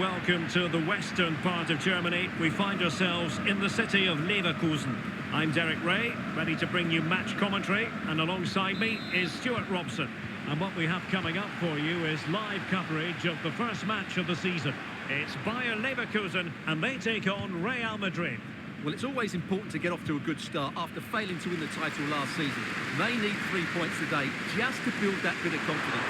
welcome to the western part of Germany. We find ourselves in the city of Leverkusen. I'm Derek Ray, ready to bring you match commentary, and alongside me is Stuart Robson. And what we have coming up for you is live coverage of the first match of the season. It's Bayer Leverkusen, and they take on Real Madrid. Well, it's always important to get off to a good start after failing to win the title last season. They need 3 points today just to build that bit of confidence.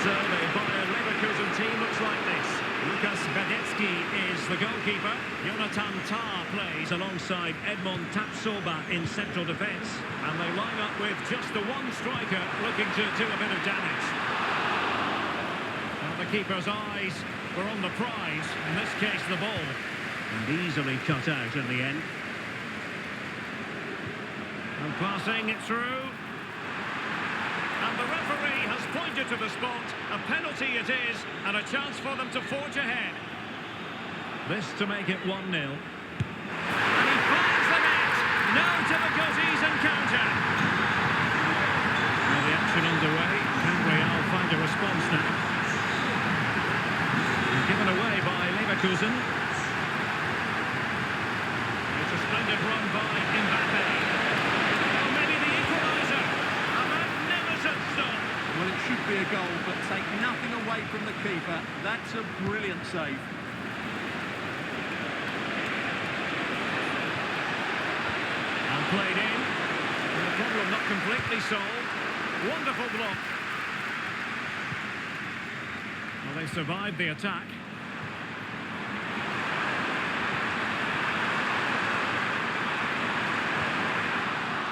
So the Bayer Leverkusen team looks like this. Lukas Badetsky is the goalkeeper. Jonathan Tah plays alongside Edmond Tapsoba in central defence. And they line up with just the one striker looking to do a bit of damage. Well, the keeper's eyes were on the prize, in this case the ball. And easily cut out in the end. And passing it through. And the referee has pointed to the spot. A penalty it is, and a chance for them to forge ahead. This to make it 1-0. And he finds the net. No difficulties in counter. Now the action underway. Can Real find a response now? Given away by Leverkusen. It's a splendid run by Mbappe. Well, it should be a goal, but take nothing away from the keeper. That's a brilliant save. And played in. The problem not completely solved. Wonderful block. Well, they survived the attack.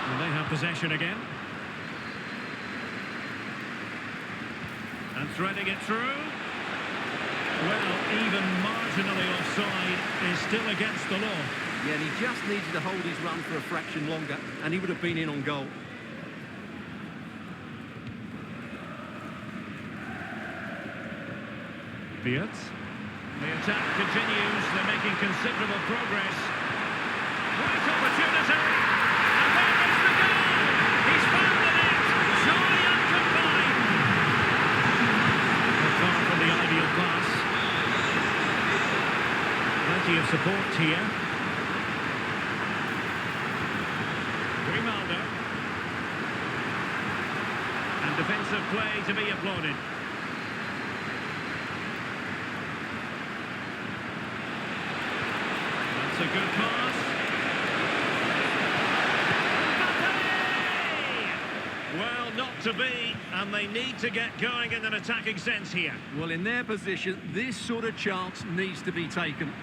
And they have possession again. And threading it through. Well, even marginally offside is still against the law. Yeah, and he just needed to hold his run for a fraction longer, and he would have been in on goal. Beard. The attack continues. They're making considerable progress. Great opportunity. And there is the goal. He's found the net. Joy uncombined. Far from the ideal pass. Plenty of support here. Grimaldo. And defensive play to be applauded. That's a good pass. Well, not to be, and they need to get going in an attacking sense here. Well, in their position, this sort of chance needs to be taken.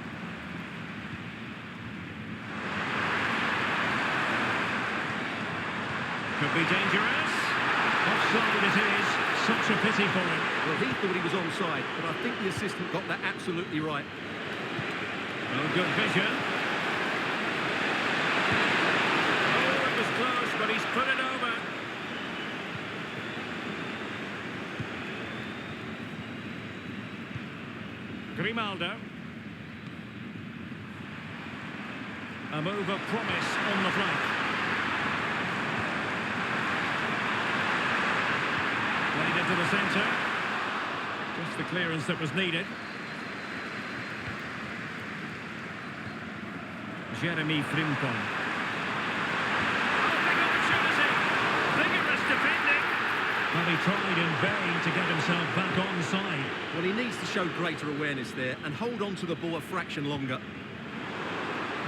Could be dangerous. Offside it is. Such a pity for him. Well, he thought he was onside, but I think the assistant got that absolutely right. Oh, good vision. Oh, it was close, but he's put it over. Grimaldo. A move of promise on the flank. Played into the centre. Just the clearance that was needed. Jeremy Frimpong. Oh, big opportunity. Vigorous defending. Well, he tried in vain to get himself back onside. Well, he needs to show greater awareness there and hold on to the ball a fraction longer.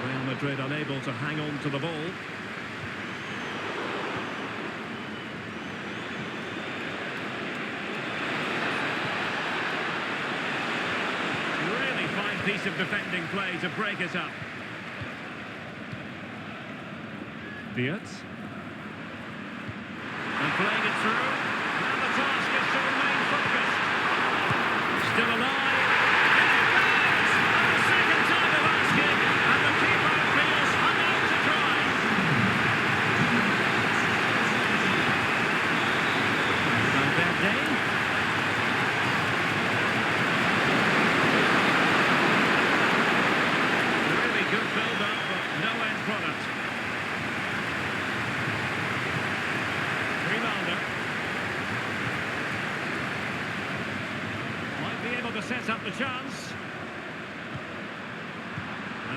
Real Madrid unable to hang on to the ball. Really fine piece of defending play to break it up. Beard. And playing it through. Now the task is to remain focused. Still alive. And it goes! And the second time of asking. And the keeper feels unable to try. Valverde. Really good build-up, but no end product.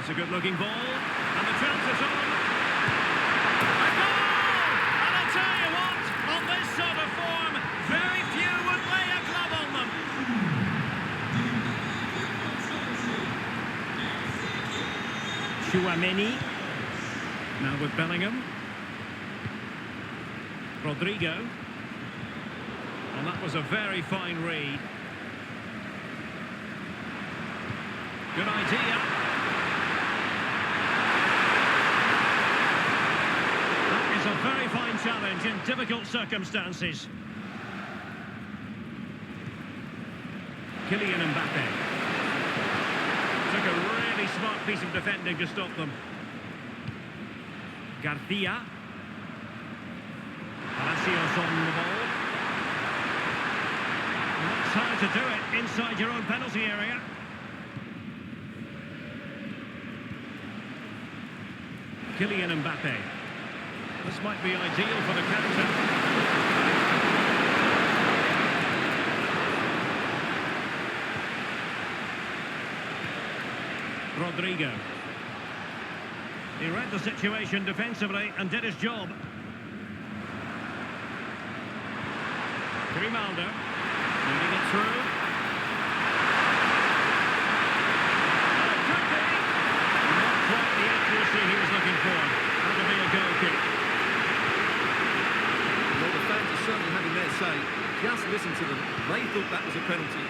It's a good-looking ball, and the chance is on. A goal! And I'll tell you what, on this sort of form, very few would lay a glove on them. Tchouaméni. Now with Bellingham. Rodrigo. And that was a very fine read. Good idea. That is a very fine challenge in difficult circumstances. Kylian Mbappe. Took a really smart piece of defending to stop them. Garcia. Palacios on the ball. And that's how to do it inside your own penalty area. Kylian Mbappe. This might be ideal for the counter. Rodrigo. He read the situation defensively and did his job. Grimaldo. Leading it through. And it could be. Not quite the accuracy he was looking for. That'll be a goal kick. Well, the fans are certainly having their say. Just listen to them. They thought that was a penalty.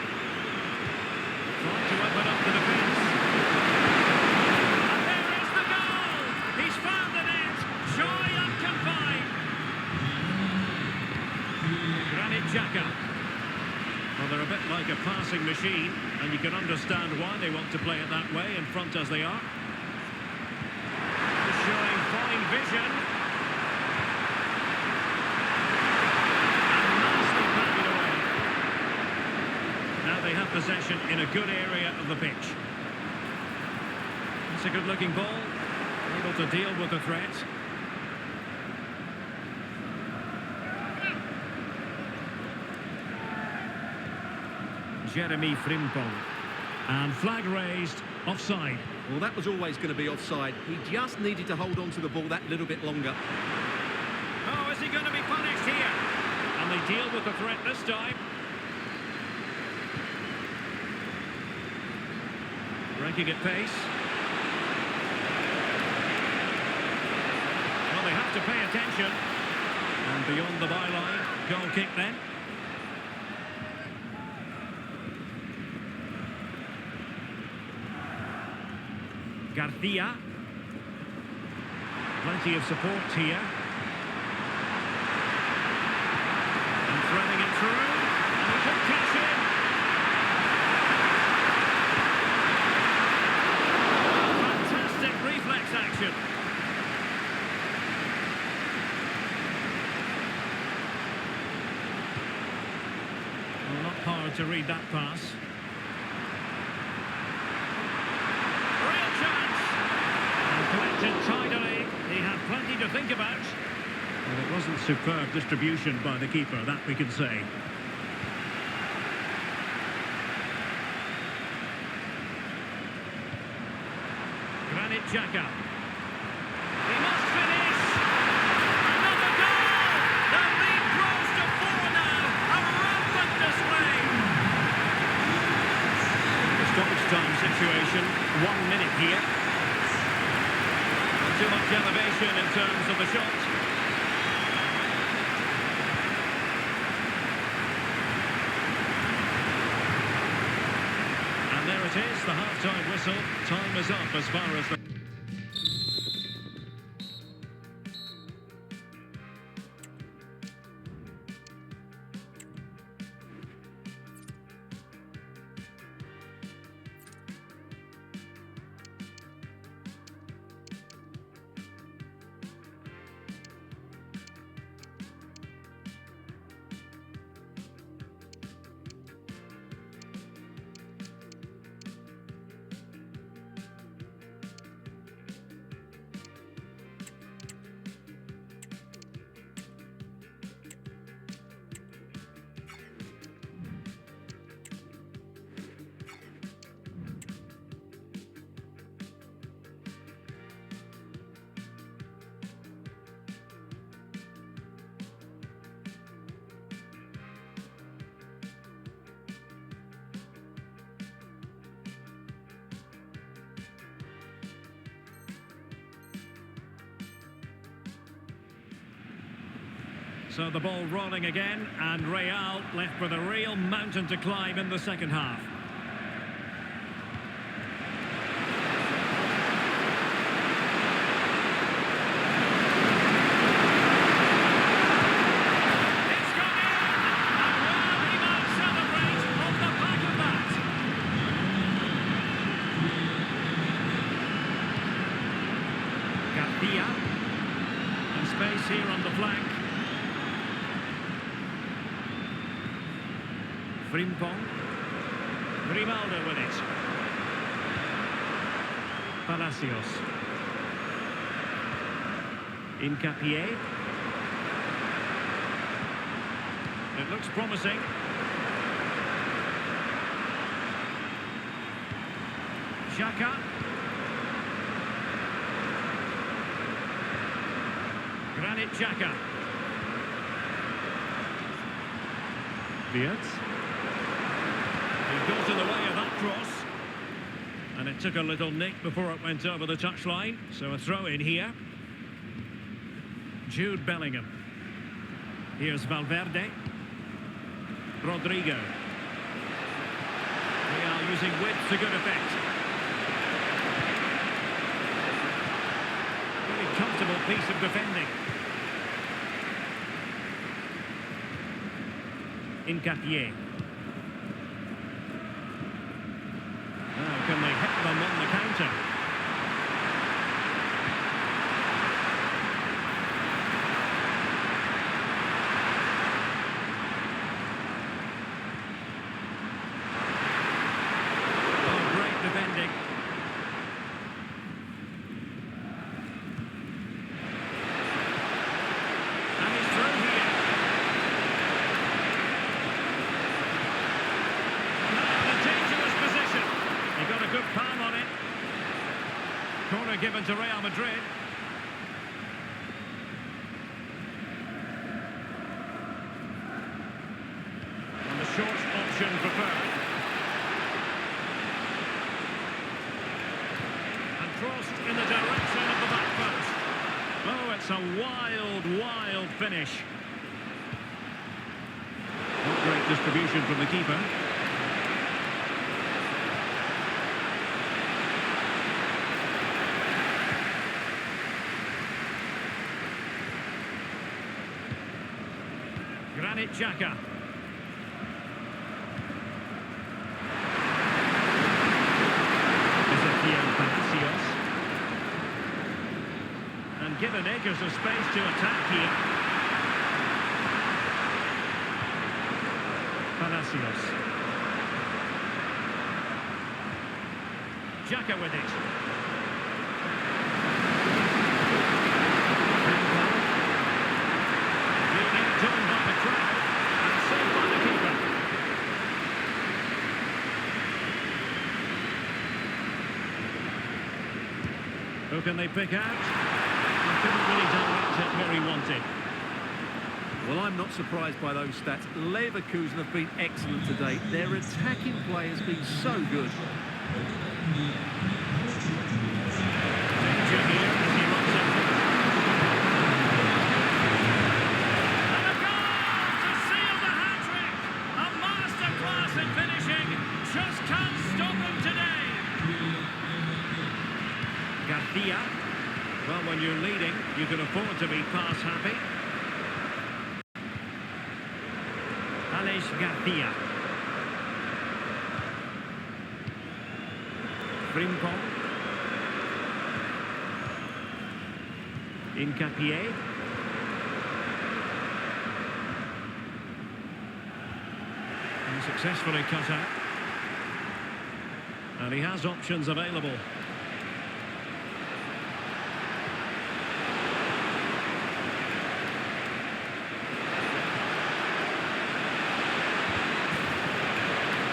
Trying to open up the defence. And there is the goal! He's found the net! Joy unconfined! Granit Xhaka. Well, they're a bit like a passing machine, and you can understand why they want to play it that way, in front as they are. Showing fine vision. And nicely batted away. Now they have possession in a good area of the pitch. It's a good-looking ball. Able to deal with the threat. Jeremy Frimpong. And flag raised, offside. Well, that was always going to be offside. He just needed to hold on to the ball that little bit longer. Oh, is he going to be punished here? And they deal with the threat this time. Breaking at pace. Well, they have to pay attention. And beyond the byline, goal kick then. Garcia. Plenty of support here. And threading it through. And he could cash in. Fantastic reflex action. Well, not hard to read that pass. Collected tidily. He had plenty to think about. But it wasn't superb distribution by the keeper, that we can say. Granit Xhaka. He must finish. Another goal. The lead grows to 4 now. A rampant display. The stoppage time situation. 1 minute here. Too much elevation in terms of the shot. And there it is, the half-time whistle. Time is up as far as the... So the ball rolling again, and Real left with a real mountain to climb in the second half. It's gone in! And Real Madrid celebrate on the back of that. Garcia. And space here on the flank. Frimpong. Grimaldo with it. Palacios. Hincapié. It looks promising. Xhaka. Granit Xhaka. Wirtz. He got in the way of that cross. And it took a little nick before it went over the touchline. So a throw in here. Jude Bellingham. Here's Valverde. Rodrigo. They are using width to good effect. Very comfortable piece of defending. Hincapié. Now can they hit them on the counter? Oh, great defending. And he's through here. Now in a dangerous position. He got a good palm on it. Corner given to Real Madrid. And the short option preferred. And crossed in the direction of the back post. Oh, it's a wild, wild finish. Not great distribution from the keeper. Granit Xhaka. Ezequiel Palacios. And given acres of space to attack here. Palacios. Xhaka with it. Joined by the crowd and saved by the keeper. Who can they pick out? He couldn't really direct it where he wanted. Well, I'm not surprised by those stats. Leverkusen have been excellent today. Their attacking play has been so good. Danger here as he runs in. And a goal to seal the hat-trick! A masterclass in finishing. Just can't stop him today. Garcia. Well, when you're leading, you can afford to be pass happy. Alex Garcia. Frimpong. Hincapié. And successfully cut out. And he has options available.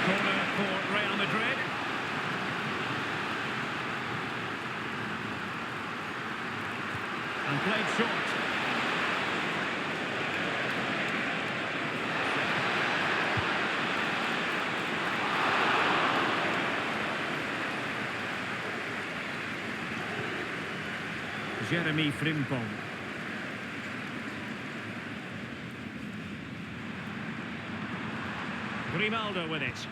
Corner for Real Madrid. And played short. Jeremy Frimpong. Grimaldo with it.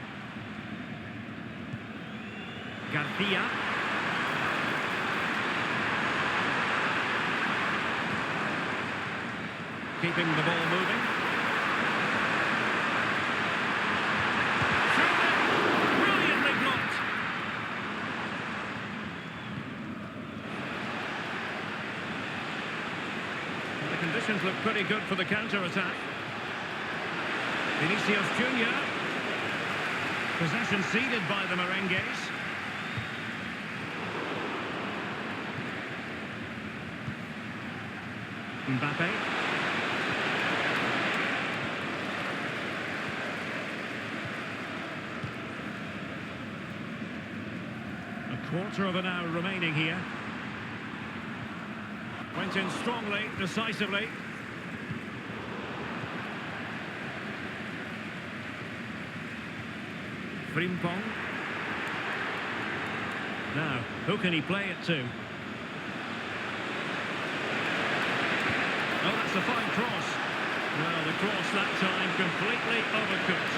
Garcia. Keeping the ball moving. Brilliantly blocked. The conditions look pretty good for the counter-attack. Vinicius Junior. Possession ceded by the Merengues. Mbappe. A quarter of an hour remaining here. Went in strongly, decisively. Frimpong. Now, who can he play it to? Oh, that's a fine cross. Well, the cross that time completely overcooked.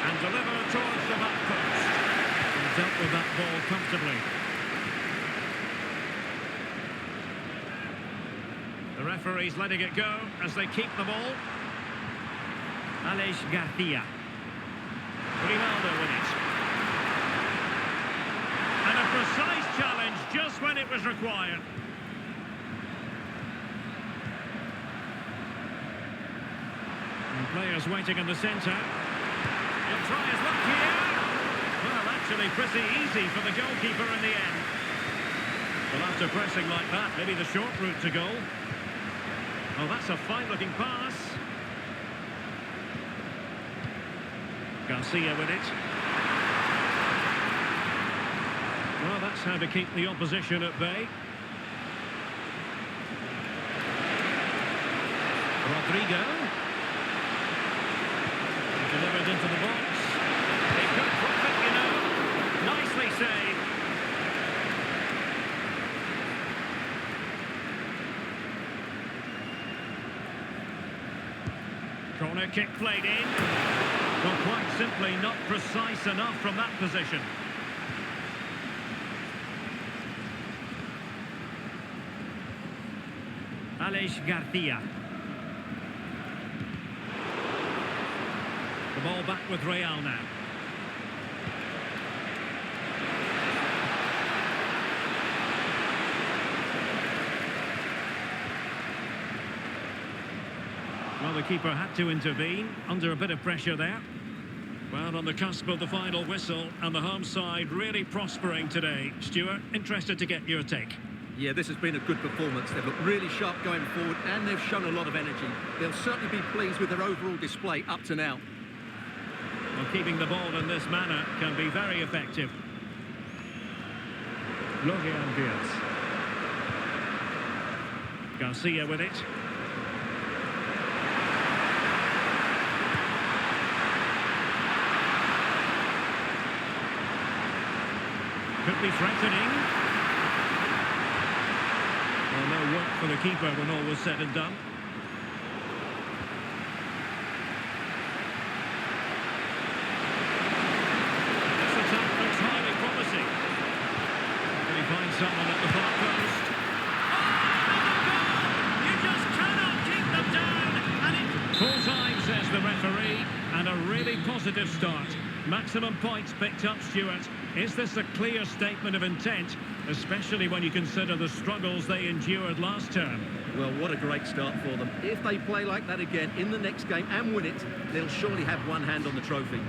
And delivered towards the back post. And dealt with that ball comfortably. The referee's letting it go as they keep the ball. Aleix Garcia. Grimaldo with it. And a precise challenge just when it was required. And players waiting in the centre. He'll try his luck here. Well, actually pretty easy for the goalkeeper in the end. Well, after pressing like that, maybe the short route to goal. Oh, that's a fine-looking pass. Garcia with it. Well, that's how to keep the opposition at bay. Rodrigo. Delivered into the box. He could profit, you know. Nicely saved. Corner kick played in. Well, quite simply not precise enough from that position. Aleix Garcia. The ball back with Real now. Well, the keeper had to intervene, under a bit of pressure there. Well, on the cusp of the final whistle, and the home side really prospering today. Stuart, interested to get your take. Yeah, this has been a good performance. They've looked really sharp going forward, and they've shown a lot of energy. They'll certainly be pleased with their overall display up to now. Well, keeping the ball in this manner can be very effective. Florian Wirtz. Garcia with it. Could be threatening. Well, no work for the keeper when all was said and done. This attack looks highly promising. Can he find someone at the far post? Oh, you just cannot keep them down. And it... Full time, says the referee, and a really positive start. Maximum points picked up, Stuart. Is this a clear statement of intent, especially when you consider the struggles they endured last term? Well, what a great start for them. If they play like that again in the next game and win it, they'll surely have one hand on the trophy.